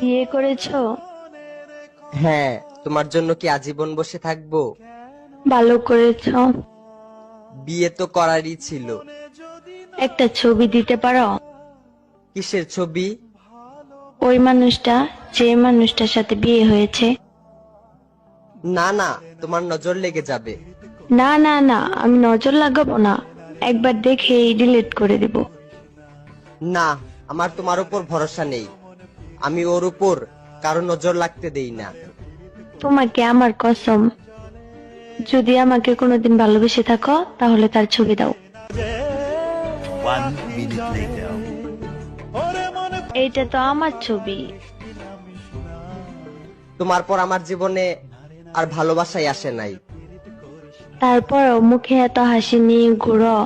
বিয়ে করেছো? হ্যাঁ, তোমার জন্য কি আজীবন বসে থাকবো? ভালো করেছো। বিয়ে তো করারই ছিল। একটা ছবি দিতে পারো? কিসের ছবি? ওই মানুষটা, যে মানুষটার সাথে বিয়ে হয়েছে। না না, তোমার নজর লেগে যাবে। না না না, আমি নজর লাগাবো না, একবার দেখেই ডিলিট করে দিব। না, আমার তোমার উপর ভরসা নেই। আমি ওর উপর কারো নজর লাগতে দেই না। তোমাকে আমার কসম, যদি আমাকে কোনোদিন ভালোবেসে থাকো তাহলে তার ছবি দাও। 1 minute later. এইটা তো আমার ছবি। তোমার পর আমার জীবনে আর ভালোবাসাই আসে নাই। তারপরও মুখে এত হাসি নিয়ে ঘুরো।